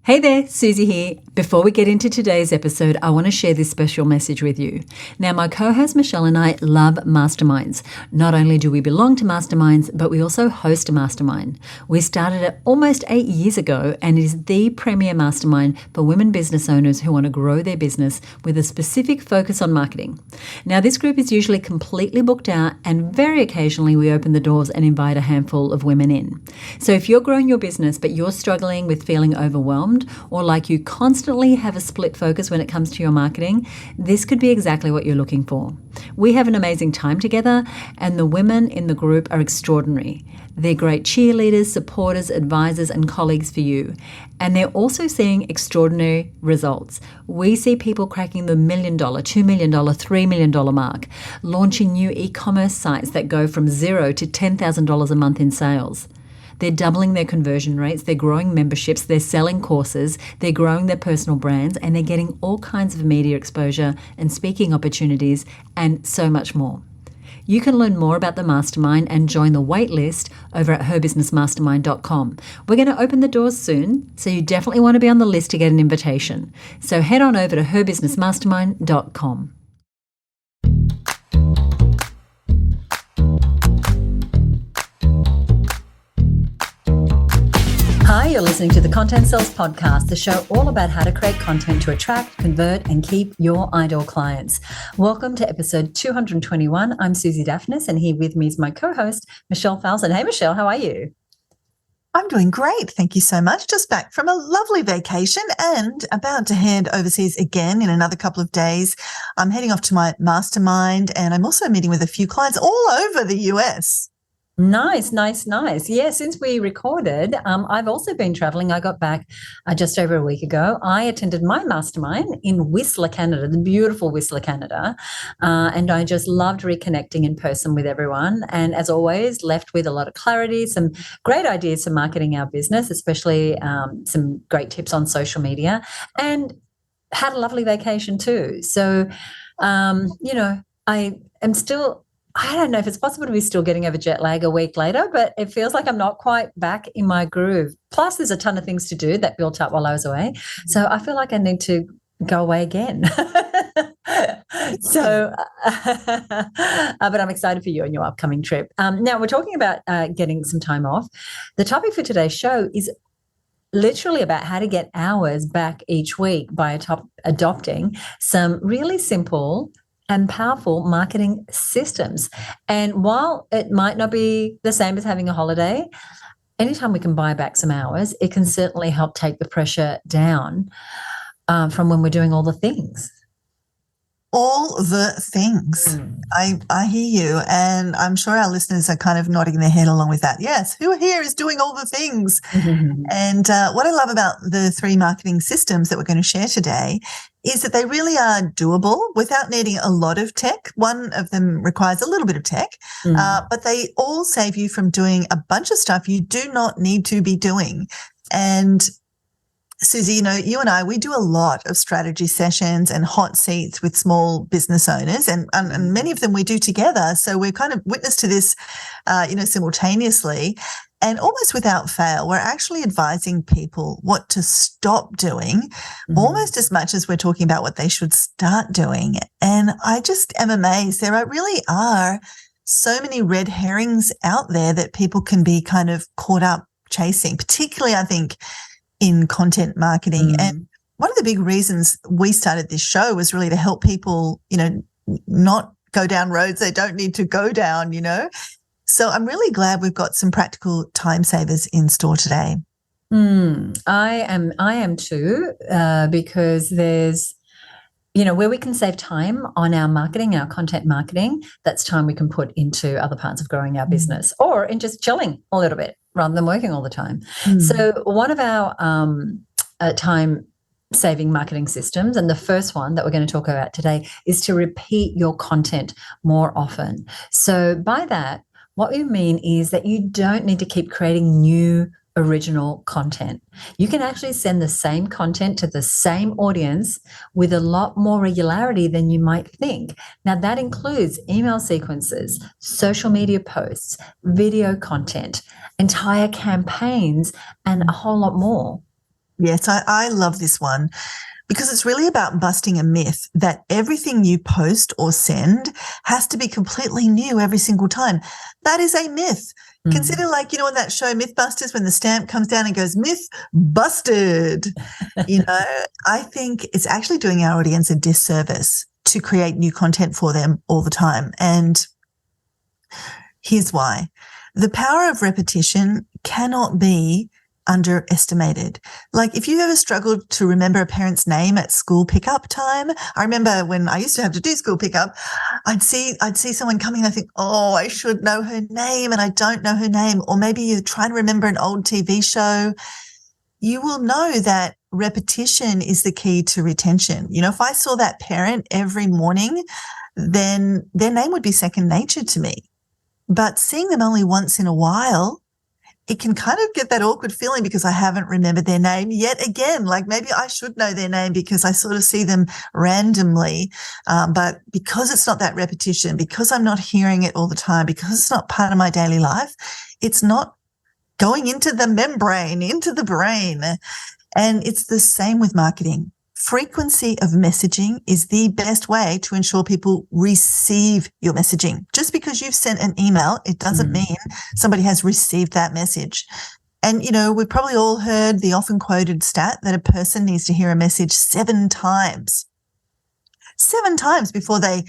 Hey there, Suzi here. Before we get into today's episode, I want to share this special message with you. Now, my co-host Michelle and I love masterminds. Not only do we belong to masterminds, but we also host a mastermind. We started it almost 8 years ago, and it is the premier mastermind for women business owners who want to grow their business with a specific focus on marketing. Now, this group is usually completely booked out, and very occasionally we open the doors and invite a handful of women in. So if you're growing your business, but you're struggling with feeling overwhelmed, or like you constantly have a split focus when it comes to your marketing, this could be exactly what you're looking for. We have an amazing time together, and the women in the group are extraordinary. They're great cheerleaders, supporters, advisors, and colleagues for you. And they're also seeing extraordinary results. We see people cracking the $1 million, $2 million, $3 million mark, launching new e-commerce sites that go from $0 to $10,000 a month in sales. They're doubling their conversion rates, they're growing memberships, they're selling courses, they're growing their personal brands, and they're getting all kinds of media exposure and speaking opportunities and so much more. You can learn more about the mastermind and join the wait list over at herbusinessmastermind.com. We're going to open the doors soon, so you definitely want to be on the list to get an invitation. So head on over to herbusinessmastermind.com. Hi, you're listening to the Content Sells Podcast, the show all about how to create content to attract, convert, and keep your ideal clients. Welcome to episode 221. I'm Suzi Dafnis, and here with me is my co-host, Michelle Falzon. Hey, Michelle, how are you? I'm doing great. Thank you so much. Just back from a lovely vacation and about to head overseas again in another couple of days. I'm heading off to my mastermind, and I'm also meeting with a few clients all over the US. Nice. Yeah, since we recorded, I've also been traveling. I got back just over a week ago. I attended my mastermind in Whistler, Canada, the beautiful Whistler, Canada, and I just loved reconnecting in person with everyone. And as always, left with a lot of clarity, some great ideas for marketing our business, especially some great tips on social media, and had a lovely vacation too. So, I am still... I don't know if it's possible to be still getting over jet lag a week later, but it feels like I'm not quite back in my groove. Plus, there's a ton of things to do that built up while I was away. So I feel like I need to go away again. But I'm excited for you on your upcoming trip. Now, we're talking about getting some time off. The topic for today's show is literally about how to get hours back each week by adopting some really simple and powerful marketing systems. And while it might not be the same as having a holiday, anytime we can buy back some hours, it can certainly help take the pressure down from when we're doing all the things. All the things. I hear you, and I'm sure our listeners are kind of nodding their head along with that. Yes, who here is doing all the things? And what I love about the 3 marketing systems that we're going to share today is that they really are doable without needing a lot of tech. One of them requires a little bit of tech, but they all save you from doing a bunch of stuff you do not need to be doing. And Suzi, you and I, we do a lot of strategy sessions and hot seats with small business owners, and many of them we do together. So we're kind of witness to this, simultaneously. And almost without fail, we're actually advising people what to stop doing, almost as much as we're talking about what they should start doing. And I just am amazed. There really are so many red herrings out there that people can be kind of caught up chasing, particularly, I think, in content marketing. And one of the big reasons we started this show was really to help people, not go down roads they don't need to go down, So I'm really glad we've got some practical time savers in store today. I am too, because there's, where we can save time on our marketing, our content marketing, that's time we can put into other parts of growing our business or in just chilling a little bit rather than working all the time. So one of our time-saving marketing systems, and the first one that we're going to talk about today, is to repeat your content more often. So by that, what we mean is that you don't need to keep creating new original content. You can actually send the same content to the same audience with a lot more regularity than you might think. Now, that includes email sequences, social media posts, video content, entire campaigns, and a whole lot more. Yes, I love this one because it's really about busting a myth that everything you post or send has to be completely new every single time. That is a myth. Consider, like, you know, in that show Mythbusters, when the stamp comes down and goes, myth busted. I think it's actually doing our audience a disservice to create new content for them all the time. And here's why. The power of repetition cannot be underestimated. Like, if you've ever struggled to remember a parent's name at school pickup time, I remember when I used to have to do school pickup, I'd see someone coming and I think, oh, I should know her name, and I don't know her name. Or maybe you're trying to remember an old TV show. You will know that repetition is the key to retention. If I saw that parent every morning, then their name would be second nature to me. But seeing them only once in a while, it can kind of get that awkward feeling because I haven't remembered their name yet again. Like, maybe I should know their name because I sort of see them randomly. But because it's not that repetition, because I'm not hearing it all the time, because it's not part of my daily life, it's not going into the membrane, into the brain. And it's the same with marketing. Frequency of messaging is the best way to ensure people receive your messaging. Just because you've sent an email, it doesn't mean somebody has received that message. And, we've probably all heard the often quoted stat that a person needs to hear a message 7 times. 7 times before they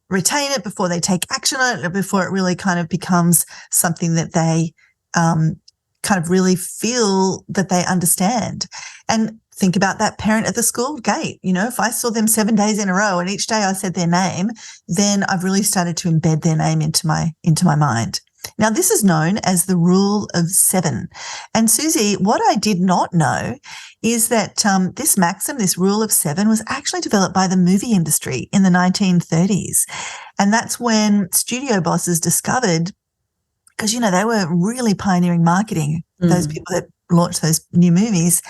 retain it, before they take action on it, before it really kind of becomes something that they kind of really feel that they understand. And think about that parent at the school gate. If I saw them 7 days in a row and each day I said their name, then I've really started to embed their name into my mind. Now, this is known as the rule of 7. And Suzi, what I did not know is that this maxim, this rule of 7, was actually developed by the movie industry in the 1930s. And that's when studio bosses discovered, because, they were really pioneering marketing, those people that launched those new movies,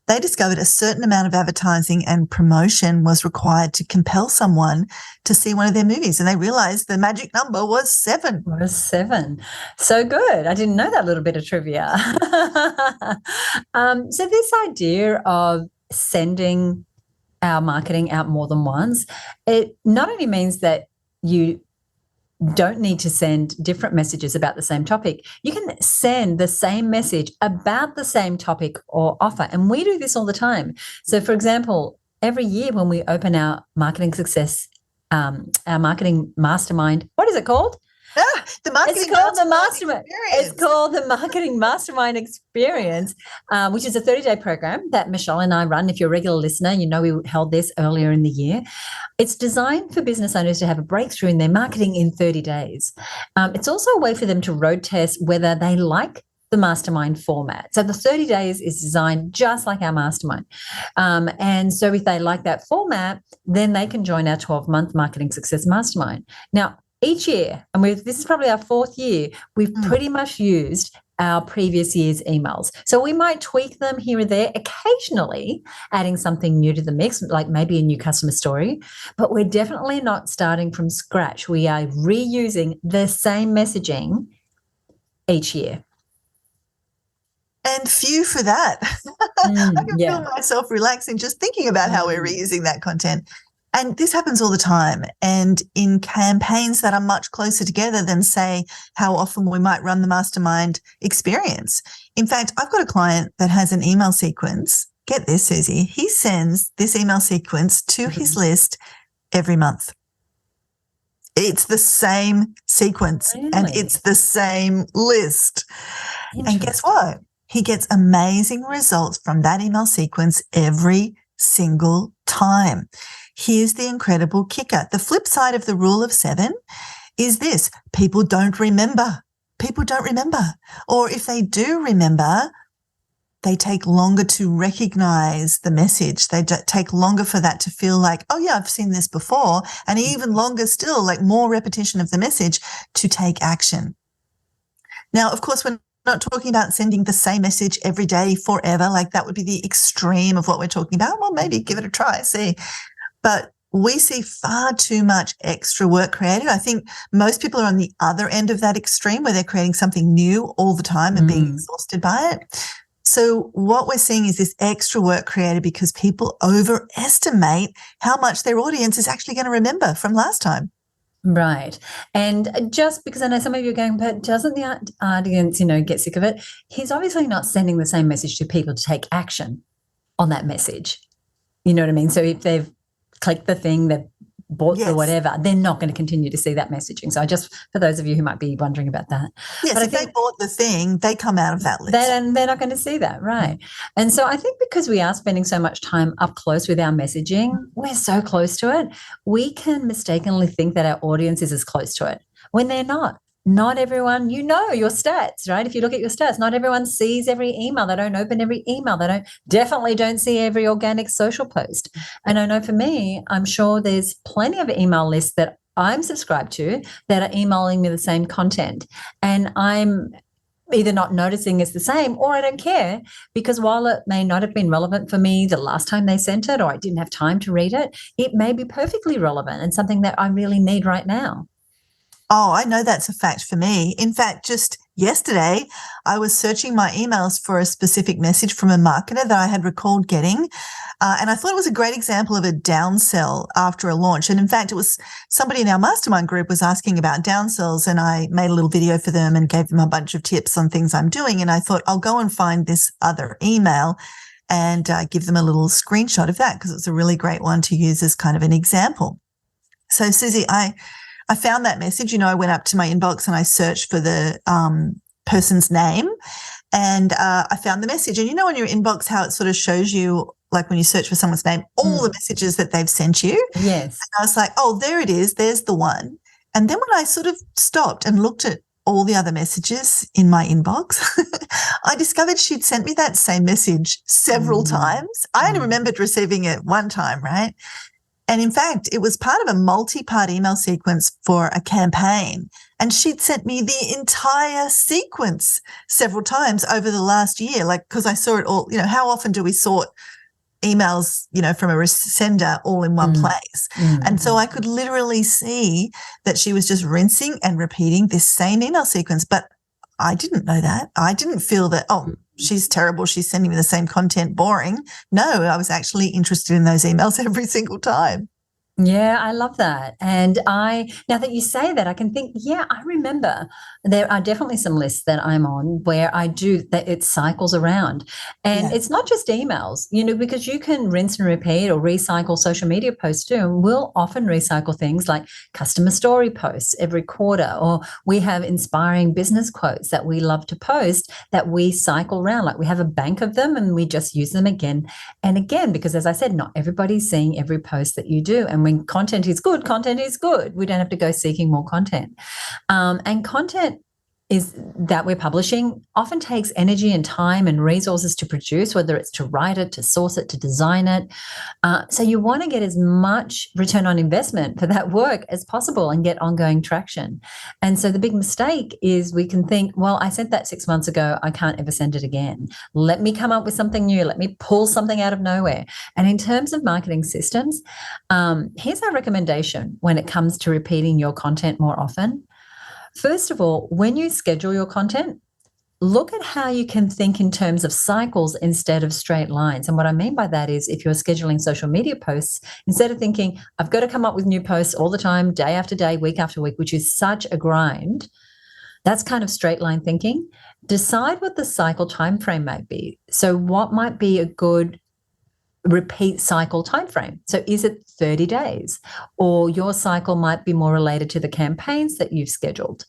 they discovered a certain amount of advertising and promotion was required to compel someone to see one of their movies. And they realized the magic number was 7. Was 7. So good. I didn't know that little bit of trivia. So this idea of sending our marketing out more than once, it not only means that you don't need to send different messages about the same topic. You can send the same message about the same topic or offer. And we do this all the time. So, for example, every year when we open our marketing success, our marketing mastermind, what is it called? The marketing It's called the mastermind. Experience. It's called the Marketing Mastermind Experience, which is a 30-day program that Michelle and I run. If you're a regular listener, we held this earlier in the year. It's designed for business owners to have a breakthrough in their marketing in 30 days. It's also a way for them to road test whether they like the mastermind format. So the 30 days is designed just like our mastermind. And so if they like that format, then they can join our 12-month Marketing Success Mastermind. Now, each year, and this is probably our 4th year, we've pretty much used our previous year's emails. So we might tweak them here or there, occasionally adding something new to the mix, like maybe a new customer story, but we're definitely not starting from scratch. We are reusing the same messaging each year. And phew for that. I can feel myself relaxing just thinking about how we're reusing that content. And this happens all the time. And in campaigns that are much closer together than, say, how often we might run the mastermind experience. In fact, I've got a client that has an email sequence. Get this, Suzi. He sends this email sequence to his list every month. It's the same sequence and it's the same list. And guess what? He gets amazing results from that email sequence every single time. Here's the incredible kicker. The flip side of the rule of 7 is this: people don't remember. People don't remember. Or if they do remember, they take longer to recognize the message. They take longer for that to feel like, oh yeah, I've seen this before. And even longer still, like more repetition of the message to take action. Now, of course, we're not talking about sending the same message every day forever. Like, that would be the extreme of what we're talking about. Well, maybe give it a try, see. But we see far too much extra work created. I think most people are on the other end of that extreme where they're creating something new all the time and being exhausted by it. So what we're seeing is this extra work created because people overestimate how much their audience is actually going to remember from last time. Right. And just because I know some of you are going, but doesn't the audience, get sick of it? He's obviously not sending the same message to people to take action on that message. You know what I mean? So if they've clicked the thing, they've bought the whatever, they're not going to continue to see that messaging. So just for those of you who might be wondering about that. Yes, but if they bought the thing, they come out of that list. They're not going to see that, right? And so I think because we are spending so much time up close with our messaging, we're so close to it, we can mistakenly think that our audience is as close to it when they're not. Not everyone, your stats, right? If you look at your stats, not everyone sees every email. They don't open every email. They definitely don't see every organic social post. And I know for me, I'm sure there's plenty of email lists that I'm subscribed to that are emailing me the same content. And I'm either not noticing it's the same or I don't care, because while it may not have been relevant for me the last time they sent it or I didn't have time to read it, it may be perfectly relevant and something that I really need right now. Oh, I know that's a fact for me. In fact, just yesterday, I was searching my emails for a specific message from a marketer that I had recalled getting. And I thought it was a great example of a downsell after a launch. And in fact, it was somebody in our mastermind group was asking about downsells, and I made a little video for them and gave them a bunch of tips on things I'm doing. And I thought I'll go and find this other email and give them a little screenshot of that, because it's a really great one to use as kind of an example. So, Suzi, I found that message. I went up to my inbox and I searched for the person's name, and I found the message. And in your inbox, how it sort of shows you, like when you search for someone's name, all the messages that they've sent you. Yes. And I was like, oh, there it is. There's the one. And then when I sort of stopped and looked at all the other messages in my inbox, I discovered she'd sent me that same message several times. I only remembered receiving it one time, right? And in fact, it was part of a multi-part email sequence for a campaign. And she'd sent me the entire sequence several times over the last year, because I saw it all. How often do we sort emails, from a sender all in one place? And so I could literally see that she was just rinsing and repeating this same email sequence. But I didn't know that. I didn't feel that, oh, she's terrible, she's sending me the same content, boring. No, I was actually interested in those emails every single time. Yeah, I love that. And now that you say that, I can think, I remember there are definitely some lists that I'm on where I do that, it cycles around. And it's not just emails, because you can rinse and repeat or recycle social media posts too. And we'll often recycle things like customer story posts every quarter, or we have inspiring business quotes that we love to post that we cycle around. Like we have a bank of them and we just use them again and again, because as I said, not everybody's seeing every post that you do. And when content is good, content is good. We don't have to go seeking more content. And content is that we're publishing often takes energy and time and resources to produce, whether it's to write it, to source it, to design it. So you want to get as much return on investment for that work as possible and get ongoing traction. And so the big mistake is we can think, well, I sent that 6 months ago, I can't ever send it again. Let me come up with something new. Let me pull something out of nowhere. And in terms of marketing systems, here's our recommendation when it comes to repeating your content more often. First of all, when you schedule your content, look at how you can think in terms of cycles instead of straight lines. And what I mean by that is if you're scheduling social media posts, instead of thinking, I've got to come up with new posts all the time, day after day, week after week, which is such a grind, that's kind of straight line thinking. Decide what the cycle time frame might be. So what might be a good repeat cycle timeframe? So is it 30 days? Or your cycle might be more related to the campaigns that you've scheduled.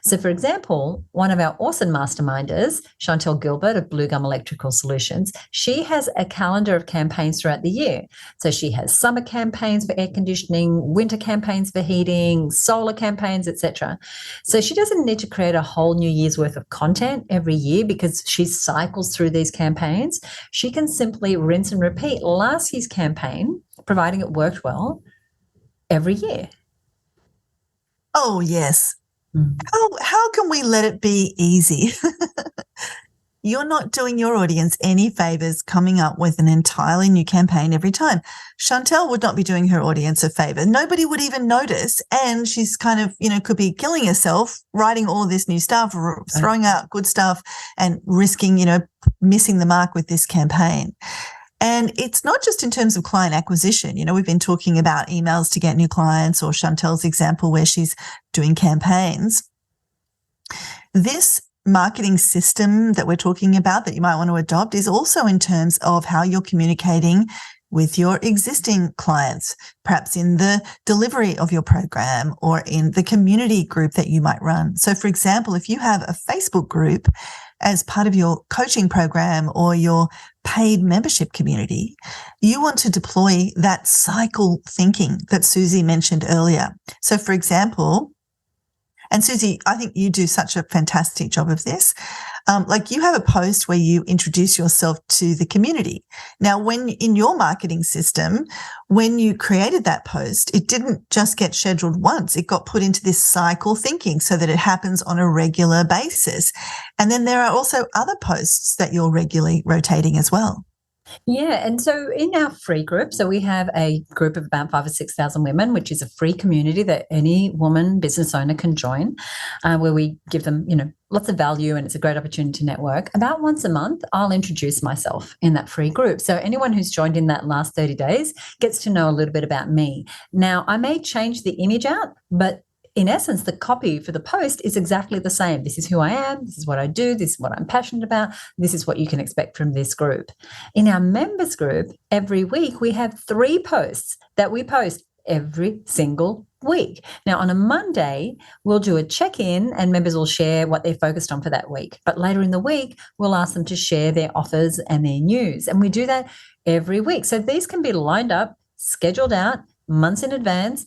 So, for example, one of our awesome masterminders, Chantel Gilbert of Blue Gum Electrical Solutions, she has a calendar of campaigns throughout the year. So she has summer campaigns for air conditioning, winter campaigns for heating, solar campaigns, etc. So she doesn't need to create a whole new year's worth of content every year because she cycles through these campaigns. She can simply rinse and repeat last year's campaign, providing it worked well, every year. Oh, yes. How can we let it be easy? you're not doing your audience any favors coming up with an entirely new campaign every time. Chantel would not be doing her audience a favor. Nobody would even notice. And she's kind of, could be killing herself, writing all of this new stuff, throwing out good stuff and risking, missing the mark with this campaign. And it's not just in terms of client acquisition. We've been talking about emails to get new clients, or Chantel's example where she's doing campaigns. This marketing system that we're talking about that you might want to adopt is also in terms of how you're communicating with your existing clients, perhaps in the delivery of your program or in the community group that you might run. So, for example, if you have a Facebook group as part of your coaching program or your paid membership community, you want to deploy that cycle thinking that Suzi mentioned earlier. So, for example, and Suzi, I think you do such a fantastic job of this. Like you have a post where you introduce yourself to the community. Now, when in your marketing system, when you created that post, it didn't just get scheduled once. It got put into this cycle thinking so that it happens on a regular basis. And then there are also other posts that you're regularly rotating as well. Yeah. And so in our free group, so we have a group of about 5,000 or 6,000 women, which is a free community that any woman business owner can join, where we give them, lots of value, and it's a great opportunity to network. About once a month, I'll introduce myself in that free group. So anyone who's joined in that last 30 days gets to know a little bit about me. Now, I may change the image out, but in essence, the copy for the post is exactly the same. This is who I am. This is what I do. This is what I'm passionate about. This is what you can expect from this group. In our members group, every week we have 3 posts that we post every single week. Now, on a Monday, we'll do a check-in and members will share what they're focused on for that week. But later in the week, we'll ask them to share their offers and their news. And we do that every week. So these can be lined up, scheduled out months in advance.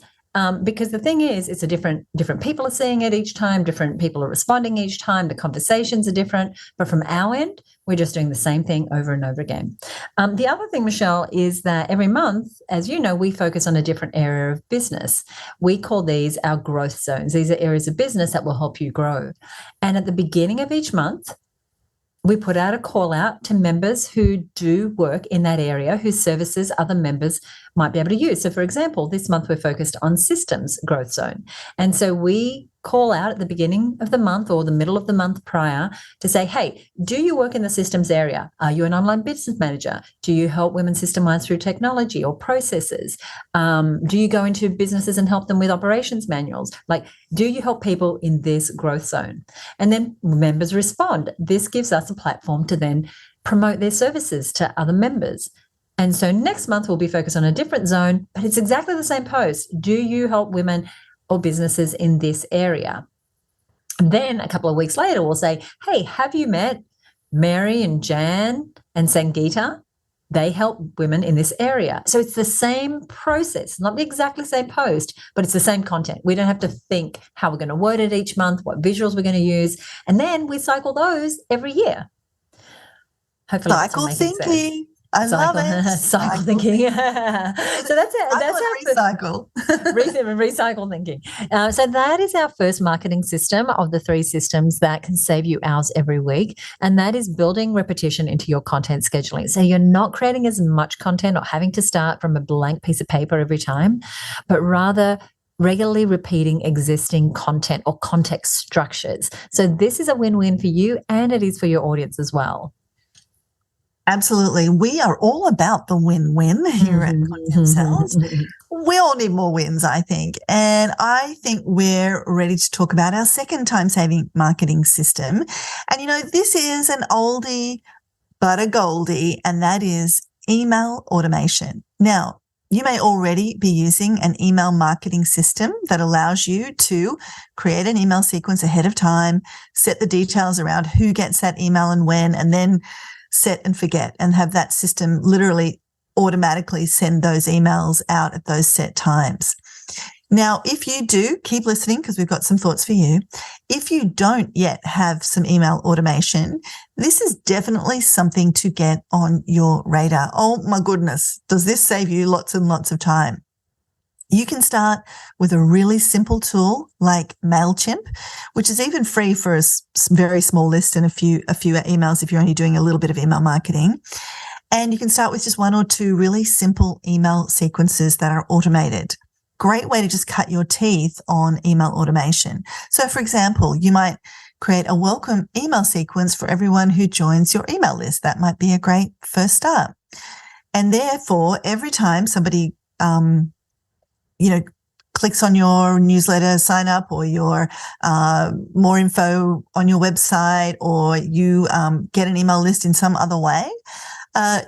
Because the thing is, it's a different people are seeing it each time, different people are responding each time, the conversations are different. But from our end, we're just doing the same thing over and over again. The other thing, Michelle, is that every month, as you know, we focus on a different area of business. We call these our growth zones. These are areas of business that will help you grow. And at the beginning of each month, we put out a call out to members who do work in that area, whose services other members might be able to use. So, for example, this month we're focused on systems growth zone. And so we call out at the beginning of the month or the middle of the month prior to say, hey, do you work in the systems area? Are you an online business manager? Do you help women systemize through technology or processes? Do you go into businesses and help them with operations manuals? Like, do you help people in this growth zone? And then members respond. This gives us a platform to then promote their services to other members. And so next month we'll be focused on a different zone, but it's exactly the same post. Do you help women or businesses in this area? And then a couple of weeks later, we'll say, hey, have you met Mary and Jan and Sangeeta? They help women in this area. So it's the same process, not the exactly same post, but it's the same content. We don't have to think how we're going to word it each month, what visuals we're going to use. And then we cycle those every year. Hopefully cycle thinking. I love it. Cycle thinking. So that's it. That's our recycle thinking. So that is our first marketing system of the 3 systems that can save you hours every week. And that is building repetition into your content scheduling. So you're not creating as much content or having to start from a blank piece of paper every time, but rather regularly repeating existing content or context structures. So this is a win-win for you, and it is for your audience as well. Absolutely. We are all about the win-win here at Content Sells. We all need more wins, I think. And I think we're ready to talk about our second time-saving marketing system. And, this is an oldie but a goldie, and that is email automation. Now, you may already be using an email marketing system that allows you to create an email sequence ahead of time, set the details around who gets that email and when, and then set and forget, and have that system literally automatically send those emails out at those set times. Now, if you do, keep listening because we've got some thoughts for you. If you don't yet have some email automation, this is definitely something to get on your radar. Oh my goodness, does this save you lots and lots of time? You can start with a really simple tool like MailChimp, which is even free for a very small list and a few emails if you're only doing a little bit of email marketing. And you can start with just 1 or 2 really simple email sequences that are automated. Great way to just cut your teeth on email automation. So, for example, you might create a welcome email sequence for everyone who joins your email list. That might be a great first start. And therefore, every time somebody clicks on your newsletter sign up or your more info on your website, or you get an email list in some other way, as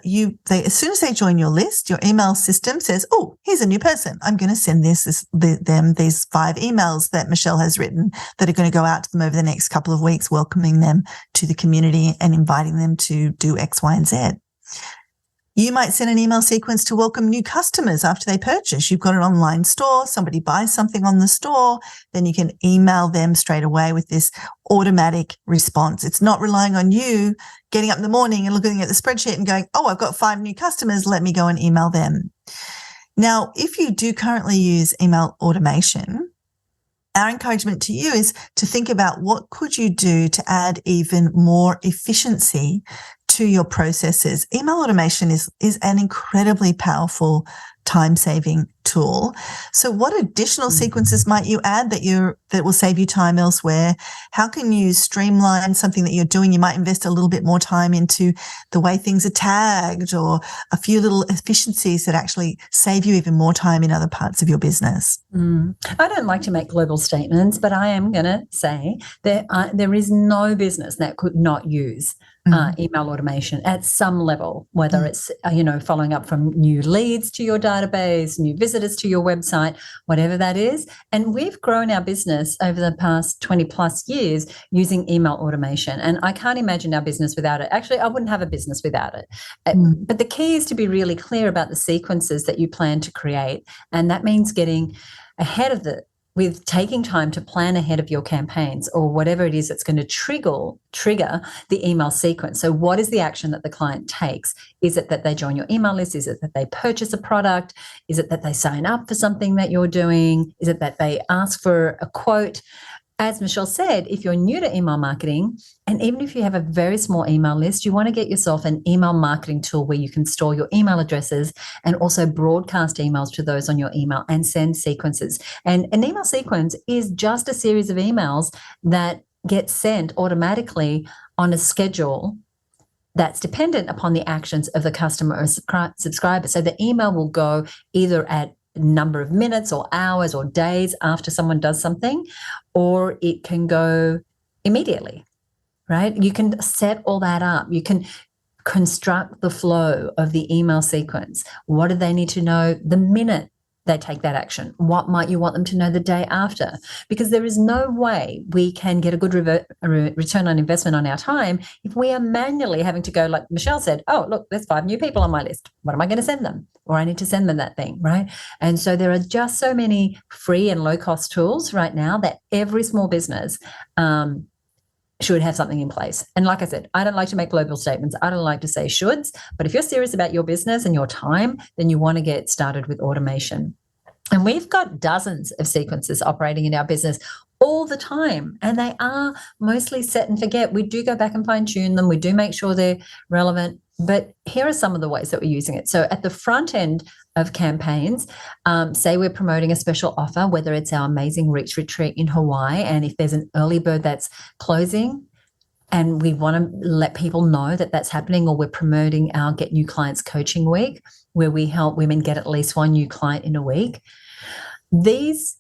soon as they join your list, your email system says, oh, here's a new person. I'm going to send them these 5 emails that Michelle has written that are going to go out to them over the next couple of weeks, welcoming them to the community and inviting them to do X, Y, and Z. You might send an email sequence to welcome new customers after they purchase. You've got an online store, somebody buys something on the store, then you can email them straight away with this automatic response. It's not relying on you getting up in the morning and looking at the spreadsheet and going, oh, I've got 5 new customers, let me go and email them. Now, if you do currently use email automation, our encouragement to you is to think about what could you do to add even more efficiency to your processes. Email automation is an incredibly powerful time-saving tool. So what additional sequences might you add that will save you time elsewhere? How can you streamline something that you're doing? You might invest a little bit more time into the way things are tagged, or a few little efficiencies that actually save you even more time in other parts of your business. I don't like to make global statements, but I am going to say that there is no business that could not use email automation at some level, whether it's, following up from new leads to your database, new visitors to your website, whatever that is. And we've grown our business over the past 20 plus years using email automation. And I can't imagine our business without it. Actually, I wouldn't have a business without it. But the key is to be really clear about the sequences that you plan to create. And that means getting ahead of with taking time to plan ahead of your campaigns or whatever it is that's going to trigger the email sequence. So what is the action that the client takes? Is it that they join your email list? Is it that they purchase a product? Is it that they sign up for something that you're doing? Is it that they ask for a quote? As Michelle said, if you're new to email marketing, and even if you have a very small email list, you want to get yourself an email marketing tool where you can store your email addresses and also broadcast emails to those on your email and send sequences. And an email sequence is just a series of emails that get sent automatically on a schedule that's dependent upon the actions of the customer or subscriber. So the email will go either at number of minutes or hours or days after someone does something, or it can go immediately, right? You can set all that up. You can construct the flow of the email sequence. What do they need to know the minute they take that action? What might you want them to know the day after? Because there is no way we can get a good return on investment on our time if we are manually having to go, like Michelle said, oh, look, there's 5 new people on my list. What am I going to send them? Or I need to send them that thing, right? And so there are just so many free and low-cost tools right now that every small business should have something in place. And like I said, I don't like to make global statements. I don't like to say shoulds, but if you're serious about your business and your time, then you want to get started with automation. And we've got dozens of sequences operating in our business all the time, and they are mostly set and forget. We do go back and fine tune them. We do make sure they're relevant, but here are some of the ways that we're using it. So at the front end of campaigns, say we're promoting a special offer, whether it's our amazing Reach Retreat in Hawaii, and if there's an early bird that's closing and we want to let people know that that's happening, or we're promoting our Get New Clients Coaching Week, where we help women get at least 1 new client in a week. This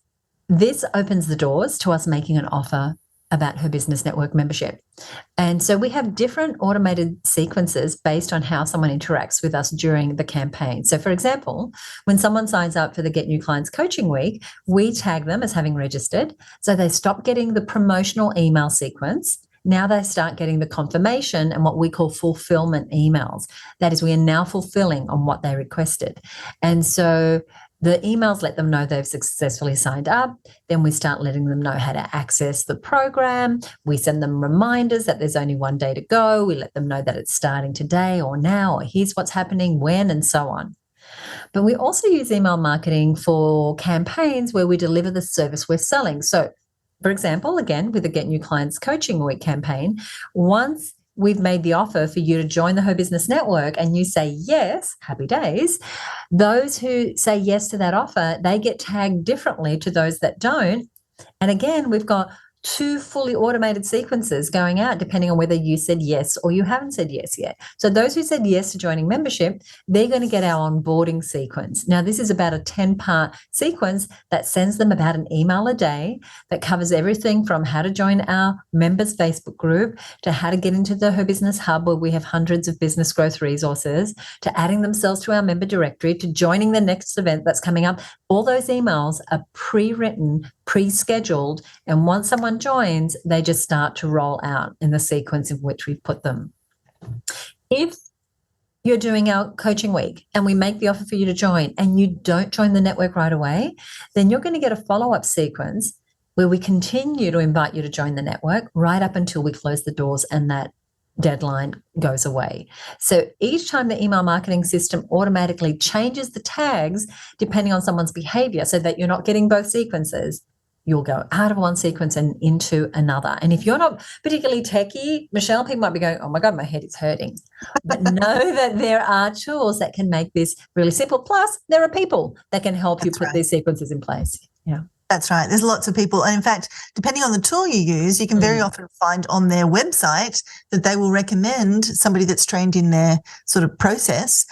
opens the doors to us making an offer about her business network membership. And so we have different automated sequences based on how someone interacts with us during the campaign. So for example, when someone signs up for the Get New Clients Coaching Week, we tag them as having registered. So they stop getting the promotional email sequence. Now they start getting the confirmation and what we call fulfillment emails. That is, we are now fulfilling on what they requested. And so the emails let them know they've successfully signed up. Then we start letting them know how to access the program. We send them reminders that there's only 1 day to go. We let them know that it's starting today or now, or here's what's happening, when, and so on. But we also use email marketing for campaigns where we deliver the service we're selling. So, for example, again, with the Get New Clients Coaching Week campaign, once we've made the offer for you to join the Her Business Network and you say yes, happy days, those who say yes to that offer, they get tagged differently to those that don't. And again, we've got 2 fully automated sequences going out depending on whether you said yes or you haven't said yes yet. So those who said yes to joining membership, they're going to get our onboarding sequence. Now, this is about a 10-part sequence that sends them about an email a day that covers everything from how to join our members Facebook group to how to get into the Her Business Hub, where we have hundreds of business growth resources, to adding themselves to our member directory, to joining the next event that's coming up. All those emails are pre-written, pre-scheduled, and once someone joins, they just start to roll out in the sequence in which we've put them. If you're doing our coaching week and we make the offer for you to join and you don't join the network right away, then you're going to get a follow-up sequence where we continue to invite you to join the network right up until we close the doors and that deadline goes away. So each time the email marketing system automatically changes the tags depending on someone's behavior so that you're not getting both sequences, you'll go out of one sequence and into another. And if you're not particularly techie, Michelle, people might be going, oh my God, my head is hurting. But know that there are tools that can make this really simple. Plus, there are people that can help you put these sequences in place. Yeah. That's right. There's lots of people. And in fact, depending on the tool you use, you can very often find on their website that they will recommend somebody that's trained in their sort of process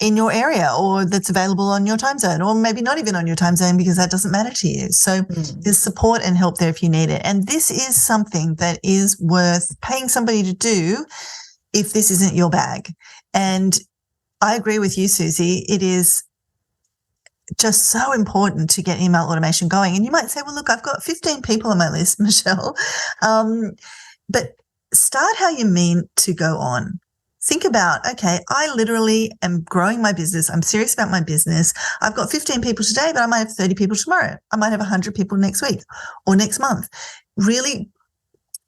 in your area, or that's available on your time zone, or maybe not even on your time zone because that doesn't matter to you. So there's support and help there if you need it. And this is something that is worth paying somebody to do if this isn't your bag. And I agree with you, Suzi. It is just so important to get email automation going. And you might say, well, look, I've got 15 people on my list, Michelle. But start how you mean to go on. Think about, okay, I literally am growing my business. I'm serious about my business. I've got 15 people today, but I might have 30 people tomorrow. I might have 100 people next week or next month. Really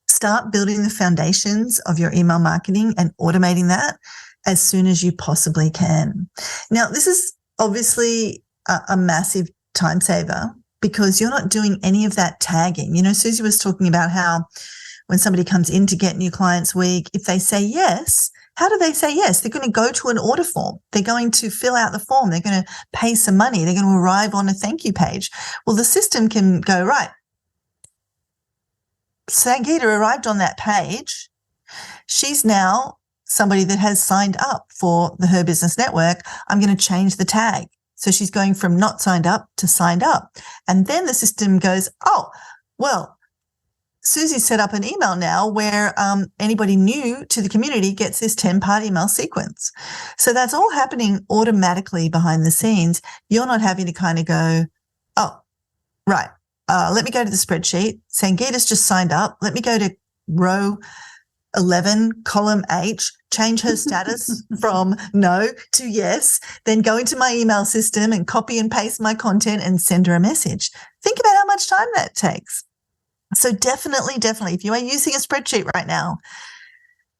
start building the foundations of your email marketing and automating that as soon as you possibly can. Now, this is obviously a massive time saver because you're not doing any of that tagging. You know, Suzi was talking about how when somebody comes in to Get New Clients Week, if they say yes, how do they say yes? They're going to go to an order form. They're going to fill out the form. They're going to pay some money. They're going to arrive on a thank you page. Well, the system can go, right, Sangeeta arrived on that page. She's now somebody that has signed up for the Her Business Network. I'm going to change the tag. So she's going from not signed up to signed up. And then the system goes, oh, well, Suzi set up an email now where anybody new to the community gets this 10-part email sequence. So that's all happening automatically behind the scenes. You're not having to kind of go, oh, right, let me go to the spreadsheet. Sangeeta's just signed up. Let me go to row 11, column H, change her status from no to yes, then go into my email system and copy and paste my content and send her a message. Think about how much time that takes. So definitely, if you are using a spreadsheet right now,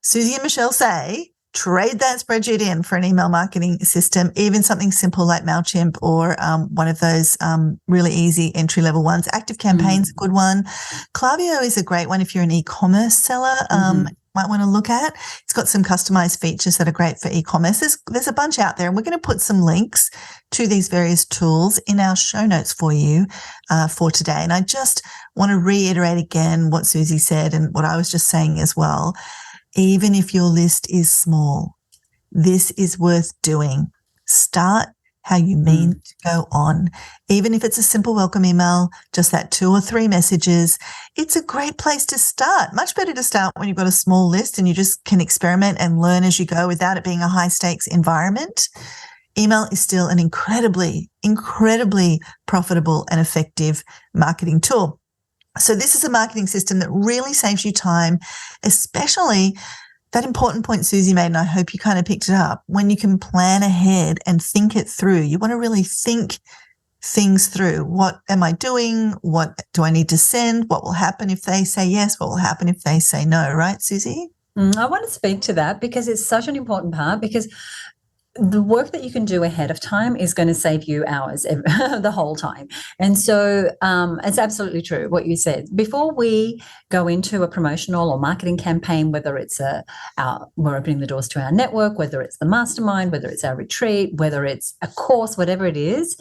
Suzi and Michelle say, trade that spreadsheet in for an email marketing system, even something simple like MailChimp or one of those really easy entry-level ones. Active Campaign's a good one. Klaviyo is a great one if you're an e-commerce seller. Might want to look at. It's got some customized features that are great for e-commerce. There's a bunch out there, and we're going to put some links to these various tools in our show notes for you for today. And I just want to reiterate again what Suzi said and what I was just saying as well. Even if your list is small, this is worth doing. Start how you mean to go on. Even if it's a simple welcome email, just that 2 or 3 messages, it's a great place to start. Much better to start when you've got a small list and you just can experiment and learn as you go without it being a high stakes environment. Email is still an incredibly profitable and effective marketing tool. So this is a marketing system that really saves you time, especially that important point Suzi made, and I hope you kind of picked it up, when you can plan ahead and think it through. You want to really think things through. What am I doing? What do I need to send? What will happen if they say yes? What will happen if they say no? Right, Suzi? I want to speak to that because it's such an important part, because the work that you can do ahead of time is going to save you hours the whole time. And so it's absolutely true what you said. Before we go into a promotional or marketing campaign, whether it's we're opening the doors to our network, whether it's the mastermind, whether it's our retreat, whether it's a course, whatever it is,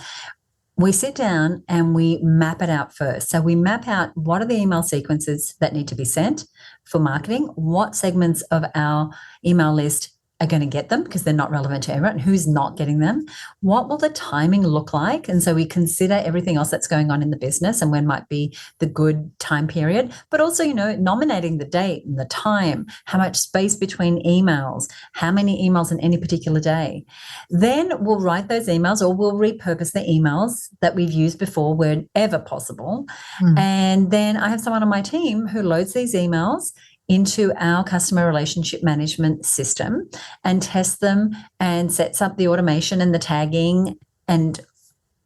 we sit down and we map it out first. So we map out what are the email sequences that need to be sent for marketing, what segments of our email list are going to get them because they're not relevant to everyone, who's not getting them, what will the timing look like? And so we consider everything else that's going on in the business and when might be the good time period, but also, nominating the date and the time, how much space between emails, how many emails in any particular day. Then we'll write those emails or we'll repurpose the emails that we've used before wherever possible. And then I have someone on my team who loads these emails into our customer relationship management system and tests them and sets up the automation and the tagging and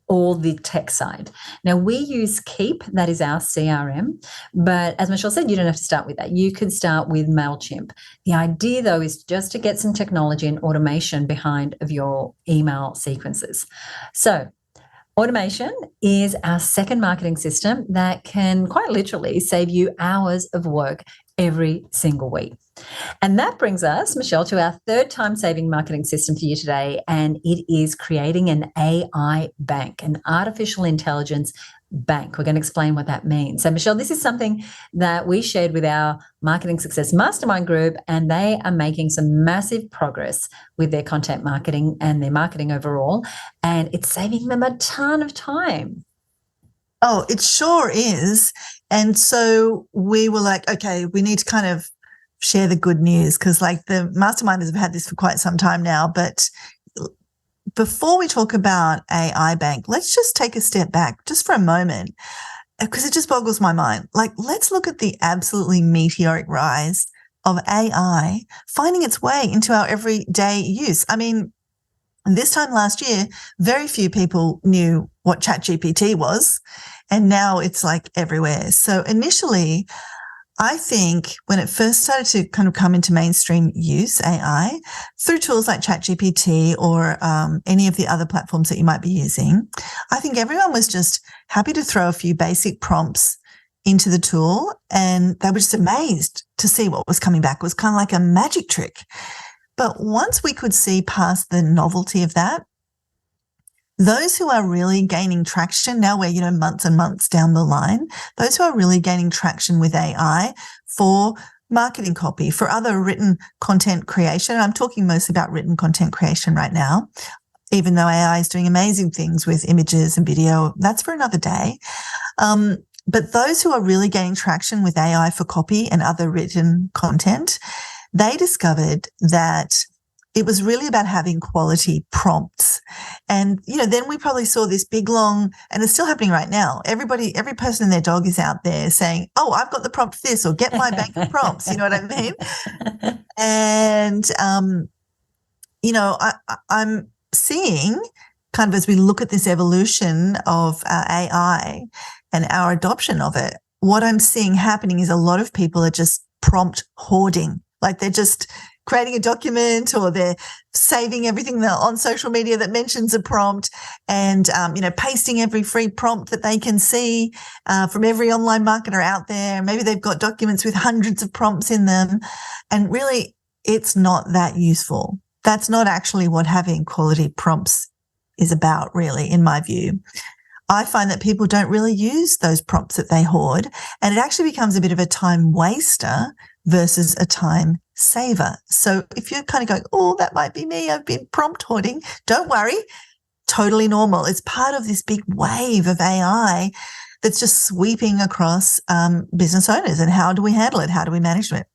all the tech side. Now, we use Keep, that is our CRM, but as Michelle said, you don't have to start with that. You could start with MailChimp. The idea, though, is just to get some technology and automation behind of your email sequences. So automation is our second marketing system that can quite literally save you hours of work every single week. And that brings us, Michelle, to our third time-saving marketing system for you today, and it is creating an AI bank, an artificial intelligence bank. We're going to explain what that means. So, Michelle, this is something that we shared with our Marketing Success Mastermind group, and they are making some massive progress with their content marketing and their marketing overall, and it's saving them a ton of time. Oh, it sure is. And so we were like, okay, we need to kind of share the good news because like the masterminders have had this for quite some time now. But before we talk about AI Bank, let's just take a step back just for a moment because it just boggles my mind. Like, let's look at the absolutely meteoric rise of AI finding its way into our everyday use. I mean, this time last year, very few people knew what ChatGPT was, and now it's like everywhere. So initially, I think when it first started to kind of come into mainstream use, AI, through tools like ChatGPT or any of the other platforms that you might be using, I think everyone was just happy to throw a few basic prompts into the tool, and they were just amazed to see what was coming back. It was kind of like a magic trick. But once we could see past the novelty of that, those who are really gaining traction, now we're, months and months down the line, those who are really gaining traction with AI for marketing copy, for other written content creation, I'm talking mostly about written content creation right now, even though AI is doing amazing things with images and video, that's for another day. But those who are really gaining traction with AI for copy and other written content, they discovered that it was really about having quality prompts. And, then we probably saw this big, long, and it's still happening right now. Every person and their dog is out there saying, oh, I've got the prompt for this, or get my bank of prompts. You know what I mean? And, I'm seeing kind of as we look at this evolution of AI and our adoption of it, what I'm seeing happening is a lot of people are just prompt hoarding. Like they're just creating a document or they're saving everything on social media that mentions a prompt and, pasting every free prompt that they can see from every online marketer out there. Maybe they've got documents with hundreds of prompts in them. And really, it's not that useful. That's not actually what having quality prompts is about, really, in my view. I find that people don't really use those prompts that they hoard, and it actually becomes a bit of a time waster versus a time saver. So if you're kind of going, oh, that might be me, I've been prompt hoarding, don't worry, totally normal. It's part of this big wave of AI that's just sweeping across business owners. And how do we handle it? How do we manage it?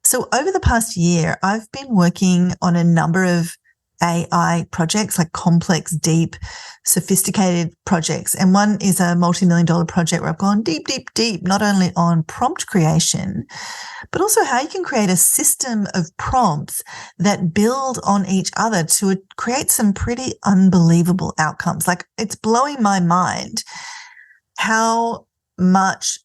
So over the past year, I've been working on a number of AI projects, like complex, deep, sophisticated projects. And one is a multi-million-dollar project where I've gone deep, deep, deep, not only on prompt creation, but also how you can create a system of prompts that build on each other to create some pretty unbelievable outcomes. Like, it's blowing my mind how much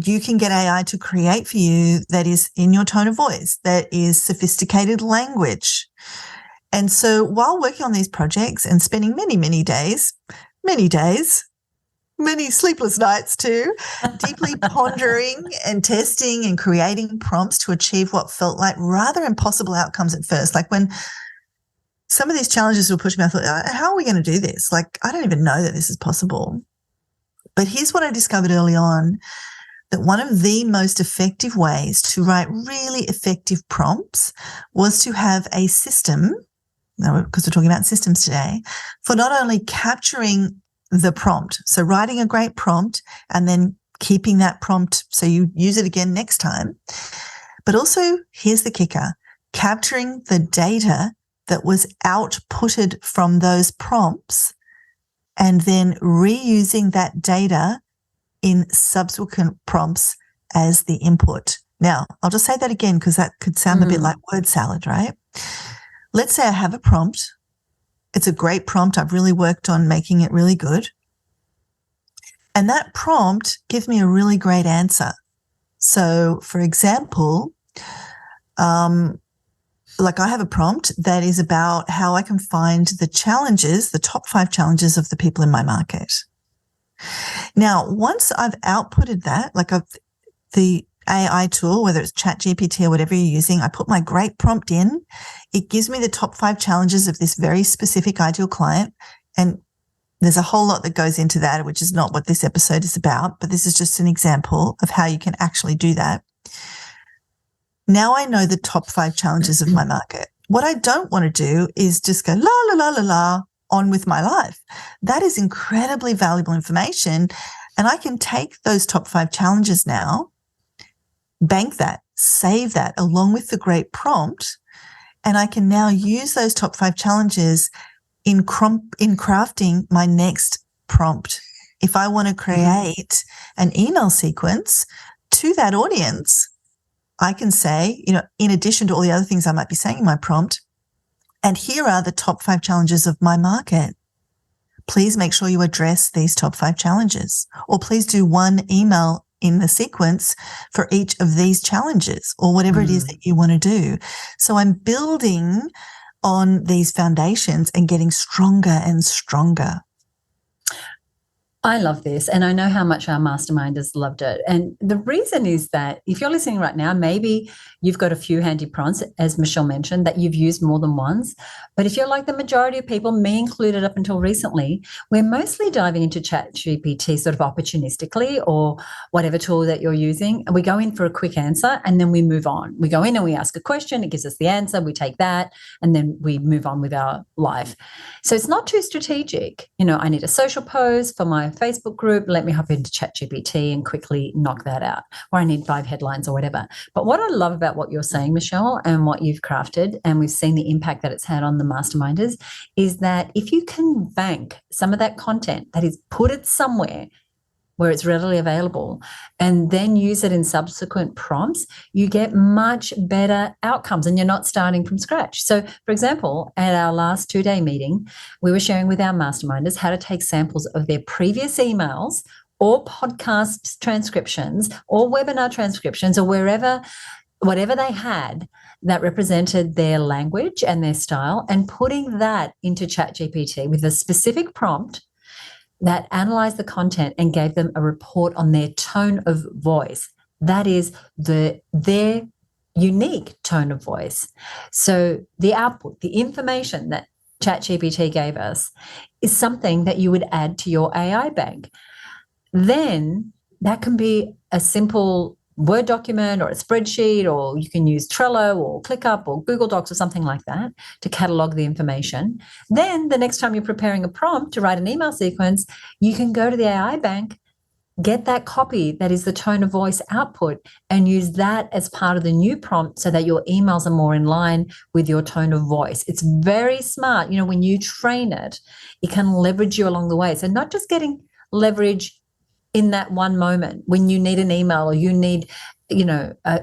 you can get AI to create for you that is in your tone of voice, that is sophisticated language. And so while working on these projects and spending many days, many sleepless nights too, deeply pondering and testing and creating prompts to achieve what felt like rather impossible outcomes at first. Like when some of these challenges were pushing me, I thought, how are we going to do this? Like, I don't even know that this is possible. But here's what I discovered early on, that one of the most effective ways to write really effective prompts was to have a system, because we're talking about systems today, for not only capturing the prompt, so writing a great prompt and then keeping that prompt so you use it again next time, but also, here's the kicker, capturing the data that was outputted from those prompts and then reusing that data in subsequent prompts as the input. Now, I'll just say that again because that could sound a bit like word salad, right? Let's say I have a prompt. It's a great prompt. I've really worked on making it really good. And that prompt gives me a really great answer. So, for example, like I have a prompt that is about how I can find the challenges, the top 5 challenges of the people in my market. Now, once I've outputted that, like the AI tool, whether it's ChatGPT or whatever you're using, I put my great prompt in. It gives me the top 5 challenges of this very specific ideal client. And there's a whole lot that goes into that, which is not what this episode is about, but this is just an example of how you can actually do that. Now I know the top 5 challenges of my market. What I don't want to do is just go la, la, la, la, la, on with my life. That is incredibly valuable information. And I can take those top 5 challenges now, bank that, save that along with the great prompt, and I can now use those top 5 challenges in crafting my next prompt. If I want to create an email sequence to that audience, I can say, in addition to all the other things I might be saying in my prompt, and here are the top 5 challenges of my market. Please make sure you address these top 5 challenges, or please do one email in the sequence for each of these challenges, or whatever it is that you want to do. So I'm building on these foundations and getting stronger and stronger. I love this, and I know how much our masterminders loved it. And the reason is that if you're listening right now, maybe you've got a few handy prompts, as Michelle mentioned, that you've used more than once. But if you're like the majority of people, me included up until recently, we're mostly diving into ChatGPT sort of opportunistically, or whatever tool that you're using. And we go in for a quick answer and then we move on. We go in and we ask a question, it gives us the answer, we take that, and then we move on with our life. So it's not too strategic. I need a social post for my Facebook group, let me hop into ChatGPT and quickly knock that out, or I need 5 headlines or whatever. But what I love about what you're saying, Michelle, and what you've crafted, and we've seen the impact that it's had on the masterminders, is that if you can bank some of that content, that is, put it somewhere where it's readily available, and then use it in subsequent prompts, you get much better outcomes and you're not starting from scratch. So, for example, at our last 2-day meeting, we were sharing with our masterminders how to take samples of their previous emails or podcast transcriptions or webinar transcriptions or whatever they had that represented their language and their style, and putting that into ChatGPT with a specific prompt that analyzed the content and gave them a report on their tone of voice. That is their unique tone of voice. So the output, the information that ChatGPT gave us is something that you would add to your AI bank. Then that can be a simple Word document or a spreadsheet, or you can use Trello or ClickUp or Google Docs or something like that to catalog the information. Then the next time you're preparing a prompt to write an email sequence, you can go to the AI bank, get that copy that is the tone of voice output, and use that as part of the new prompt so that your emails are more in line with your tone of voice. It's very smart. When you train it, it can leverage you along the way. So not just getting leverage in that one moment when you need an email or you need,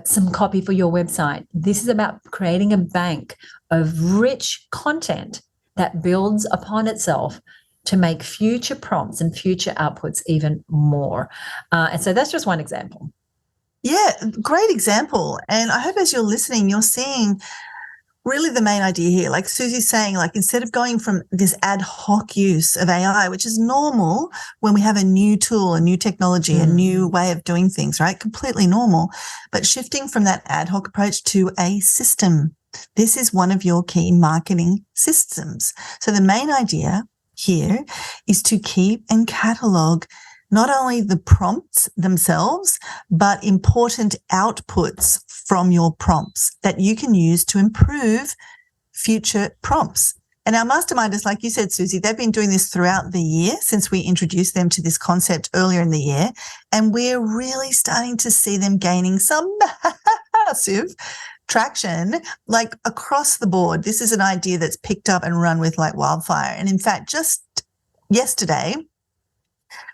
some copy for your website. This is about creating a bank of rich content that builds upon itself to make future prompts and future outputs even more. And so that's just one example. Yeah, great example. And I hope as you're listening, you're seeing really the main idea here, like Suzi's saying, like instead of going from this ad hoc use of AI, which is normal when we have a new tool, a new technology, a new way of doing things, right? Completely normal. But shifting from that ad hoc approach to a system. This is one of your key marketing systems. So the main idea here is to keep and catalog not only the prompts themselves, but important outputs from your prompts that you can use to improve future prompts. And our masterminders, like you said, Suzi, they've been doing this throughout the year since we introduced them to this concept earlier in the year. And we're really starting to see them gaining some massive traction, like across the board. This is an idea that's picked up and run with like wildfire. And in fact, just yesterday,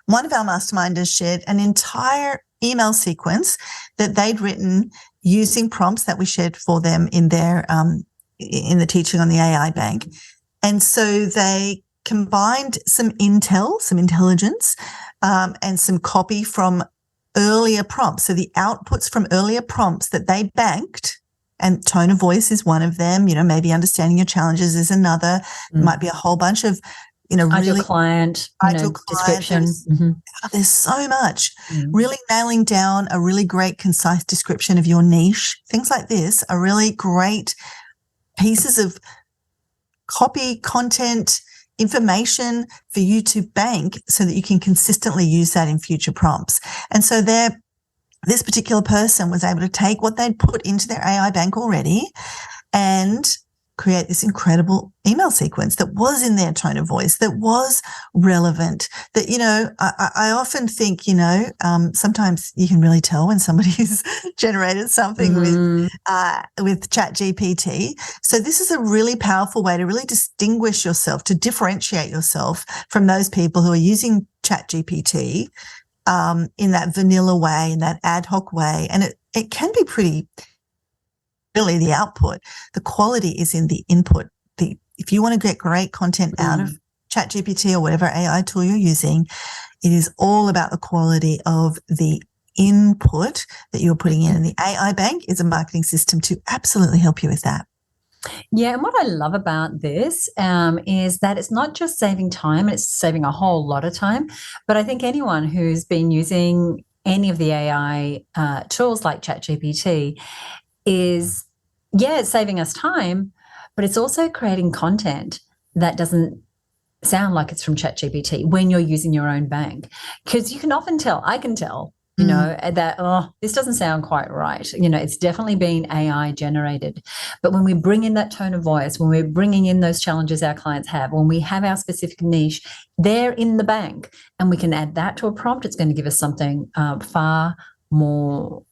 one of our masterminders shared an entire email sequence that they'd written using prompts that we shared for them in their in the teaching on the AI Bank. And so they combined some intel, some intelligence, and some copy from earlier prompts. So the outputs from earlier prompts that they banked, and tone of voice is one of them, maybe understanding your challenges is another. It might be a whole bunch of ideal really client, description. There's so much. Really nailing down a really great, concise description of your niche. Things like this are really great pieces of copy, content, information for you to bank so that you can consistently use that in future prompts. And so this particular person was able to take what they'd put into their AI bank already and create this incredible email sequence that was in their tone of voice, that was relevant, that, I often think, sometimes you can really tell when somebody's generated something with ChatGPT. So this is a really powerful way to really distinguish yourself, to differentiate yourself from those people who are using ChatGPT in that vanilla way, in that ad hoc way. And it can be pretty really the output. The quality is in the input. If you want to get great content out of ChatGPT or whatever AI tool you're using, it is all about the quality of the input that you're putting in. And the AI Bank is a marketing system to absolutely help you with that. Yeah, and what I love about this is that it's not just saving time, it's saving a whole lot of time. But I think anyone who's been using any of the AI tools like ChatGPT is, it's saving us time, but it's also creating content that doesn't sound like it's from ChatGPT when you're using your own bank. Because you can often tell, I can tell, that, this doesn't sound quite right. It's definitely been AI generated. But when we bring in that tone of voice, when we're bringing in those challenges our clients have, when we have our specific niche, they're in the bank and we can add that to a prompt, it's going to give us something far more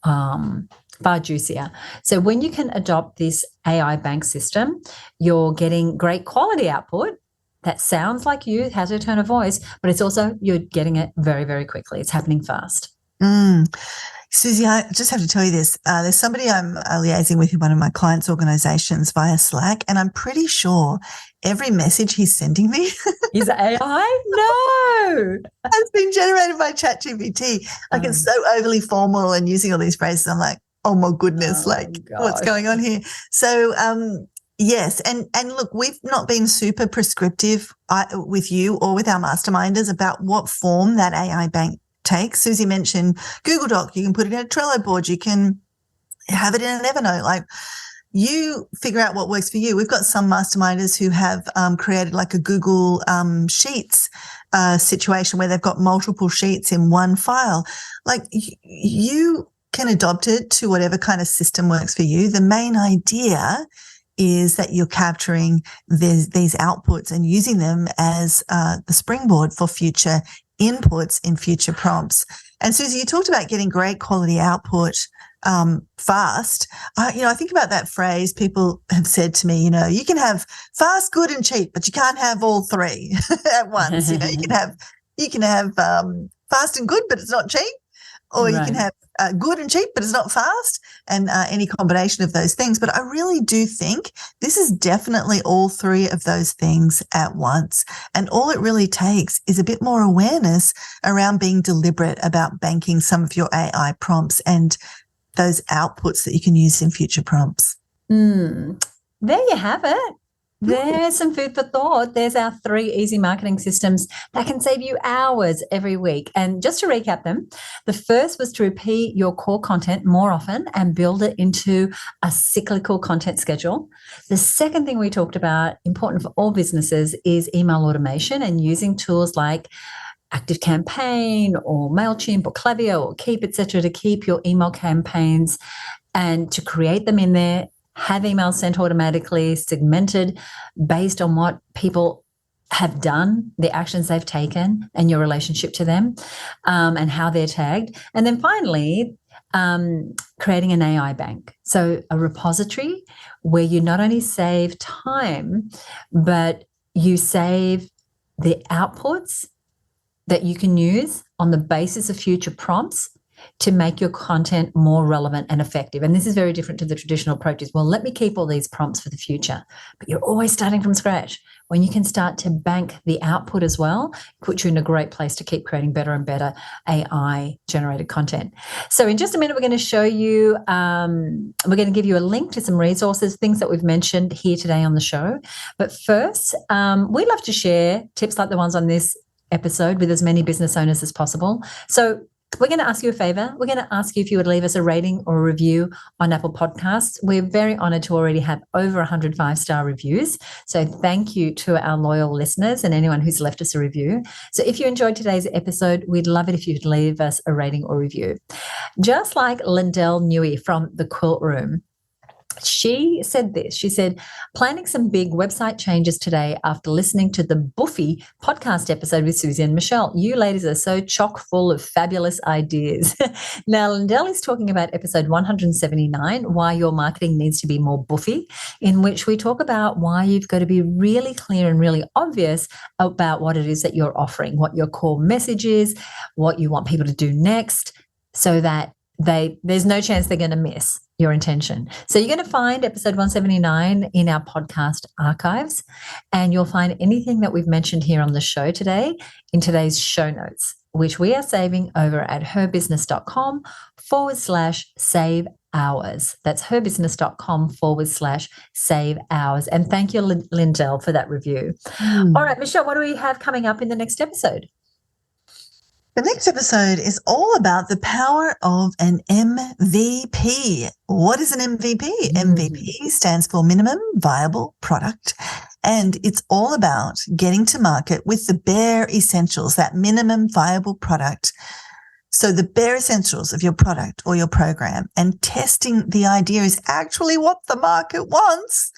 far juicier. So when you can adopt this AI bank system, you're getting great quality output that sounds like you, has a tone of voice, but it's also, you're getting it very, very quickly. It's happening fast. Suzi, I just have to tell you this. There's somebody I'm liaising with in one of my clients' organizations via Slack, and I'm pretty sure every message he's sending me is AI? No. Has been generated by ChatGPT. Like it's so overly formal and using all these phrases. I'm like, oh my goodness, what's going on here? So, yes. And look, we've not been super prescriptive with you or with our masterminders about what form that AI bank takes. Suzi mentioned Google Doc. You can put it in a Trello board. You can have it in an Evernote. Like you figure out what works for you. We've got some masterminders who have created like a Google Sheets situation where they've got multiple sheets in one file. Like you can adopt it to whatever kind of system works for you. The main idea is that you're capturing these outputs and using them as the springboard for future inputs in future prompts. And Suzi, you talked about getting great quality output fast. I think about that phrase people have said to me, you can have fast, good, and cheap, but you can't have all three at once. You can have fast and good, but it's not cheap. Or you can have good and cheap, but it's not fast, and any combination of those things. But I really do think this is definitely all three of those things at once. And all it really takes is a bit more awareness around being deliberate about banking some of your AI prompts and those outputs that you can use in future prompts. there you have it. There's some food for thought. There's our 3 easy marketing systems that can save you hours every week. And just to recap them, the first was to repeat your core content more often and build it into a cyclical content schedule. The second thing we talked about, important for all businesses, is email automation and using tools like ActiveCampaign or MailChimp or Klaviyo or Keep, etc., to keep your email campaigns and to create them in there. Have emails sent automatically, segmented based on what people have done, the actions they've taken, and your relationship to them, and how they're tagged. And then finally, creating an AI bank. So a repository where you not only save time, but you save the outputs that you can use on the basis of future prompts to make your content more relevant and effective. And this is very different to the traditional approaches. Well, let me keep all these prompts for the future. But you're always starting from scratch. When you can start to bank the output as well, it puts you in a great place to keep creating better and better AI-generated content. So in just a minute, we're going to show you, we're going to give you a link to some resources, things that we've mentioned here today on the show. But first, we love to share tips like the ones on this episode with as many business owners as possible. So we're going to ask you a favor. We're going to ask you if you would leave us a rating or a review on Apple Podcasts. We're very honored to already have over 100 5-star reviews. So thank you to our loyal listeners and anyone who's left us a review. So if you enjoyed today's episode, we'd love it if you'd leave us a rating or review. Just like Lindell Newey from The Quilt Room, she said this. She said, planning some big website changes today after listening to the Buffy podcast episode with Suzi and Michelle. You ladies are so chock full of fabulous ideas. Now, Lindell is talking about episode 179, why your marketing needs to be more Buffy, in which we talk about why you've got to be really clear and really obvious about what it is that you're offering, what your core message is, what you want people to do next, so that there's no chance they're going to miss your intention. So you're going to find episode 179 in our podcast archives, and you'll find anything that we've mentioned here on the show today in today's show notes, which we are saving over at herbusiness.com/save hours. That's herbusiness.com/save hours. And thank you, Lindell, for that review. All right, Michelle, what do we have coming up in the next episode? The next episode is all about the power of an MVP. What is an MVP? MVP stands for minimum viable product. And it's all about getting to market with the bare essentials, that minimum viable product. So the bare essentials of your product or your program, and testing the idea is actually what the market wants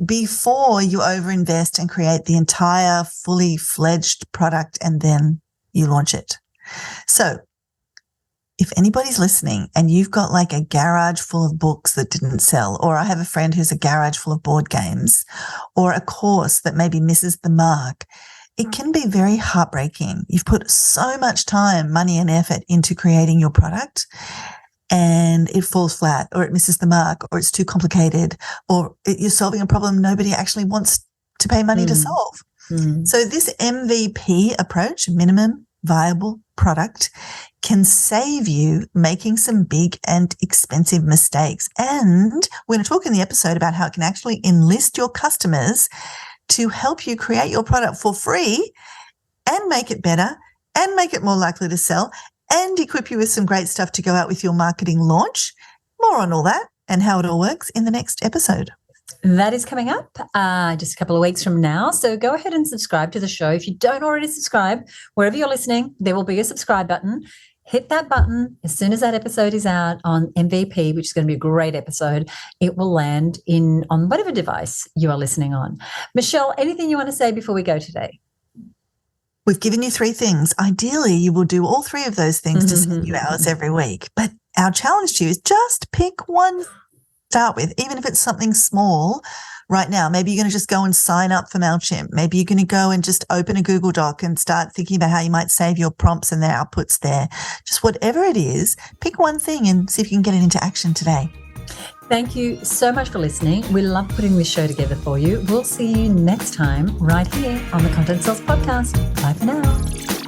before you overinvest and create the entire fully fledged product and then you launch it. So if anybody's listening and you've got like a garage full of books that didn't sell, or I have a friend who's a garage full of board games, or a course that maybe misses the mark, it can be very heartbreaking. You've put so much time, money, and effort into creating your product, and it falls flat, or it misses the mark, or it's too complicated, or you're solving a problem nobody actually wants to pay money to solve. So this MVP approach, minimum viable product, can save you making some big and expensive mistakes. And we're going to talk in the episode about how it can actually enlist your customers to help you create your product for free and make it better and make it more likely to sell and equip you with some great stuff to go out with your marketing launch. More on all that and how it all works in the next episode. That is coming up just a couple of weeks from now. So go ahead and subscribe to the show. If you don't already subscribe, wherever you're listening, there will be a subscribe button. Hit that button as soon as that episode is out on MVP, which is going to be a great episode. It will land on whatever device you are listening on. Michelle, anything you want to say before we go today? We've given you 3 things. Ideally, you will do all 3 of those things to save you hours every week. But our challenge to you is just pick one to start with, even if it's something small right now. Maybe you're going to just go and sign up for MailChimp. Maybe you're going to go and just open a Google Doc and start thinking about how you might save your prompts and their outputs there. Just whatever it is, pick one thing and see if you can get it into action today. Thank you so much for listening. We love putting this show together for you. We'll see you next time right here on the Content Sells Podcast. Bye for now.